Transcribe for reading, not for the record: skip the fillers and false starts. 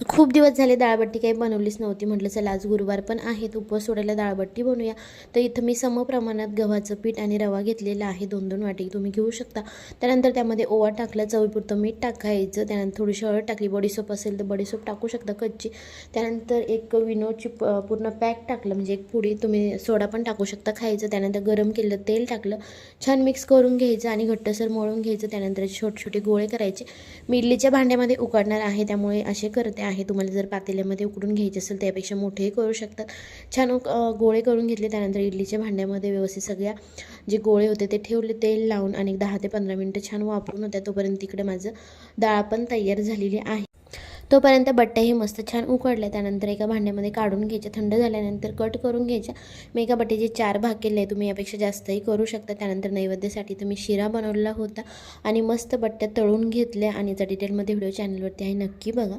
खूप दिवस झाले डाळबट्टी काही बनवलीच नव्हती. म्हटलं चला आज गुरुवार पण आहे, उपवास सोडायला डाळबट्टी बनवूया. तर इथं मी समप्रमाणात गव्हाचं पीठ आणि रवा घेतलेला आहे, 2-2 वाटी तुम्ही घेऊ शकता. त्यानंतर त्यामध्ये ओवा टाकला, चवीपुरतं मीठ टाकायचं. त्यानंतर थोडीशी हळद टाकली, बडीसोप असेल तर बडीसोप टाकू शकता कच्ची. त्यानंतर एक विनोची पूर्ण पॅक टाकलं, म्हणजे एक पुडी. तुम्ही सोडा पण टाकू शकता खायचं. त्यानंतर गरम केलेलं तेल टाकलं, छान मिक्स करून घ्यायचं आणि घट्टसर मळून घ्यायचं. त्यानंतर छोटे छोटे गोळे करायचे. मी इडलीच्या भांड्यामध्ये उकडणार आहे, त्यामुळे असे करते आहे. तुम्हाला जर पातेल्यामध्ये उकडून घ्यायचे असेल त्यापेक्षा मोठेही करू शकतात. छान गोळे करून घेतले. त्यानंतर इडलीच्या भांड्यामध्ये व्यवस्थित सगळ्या जे गोळे होते ते ठेवले, तेल लावून आणि 10 ते 15 मिनटं छान वापरून होत्या. तोपर्यंत तिकडे माझं डाळ पण तयार झालेली आहे. तोपर्यंत बट्ट्याही मस्त छान उकडल्या. त्यानंतर एका भांड्यामध्ये काढून घ्यायच्या, थंड झाल्यानंतर कट करून घ्यायच्या. मी एका बट्ट्याचे 4 भाग केले, तुम्ही यापेक्षा जास्तही करू शकता. त्यानंतर नैवेद्यासाठी तुम्ही शिरा बनवलेला होता आणि मस्त बट्ट्या तळून घेतल्या आणि त्या डिटेलमध्ये व्हिडिओ चॅनलवरती आहे, नक्की बघा.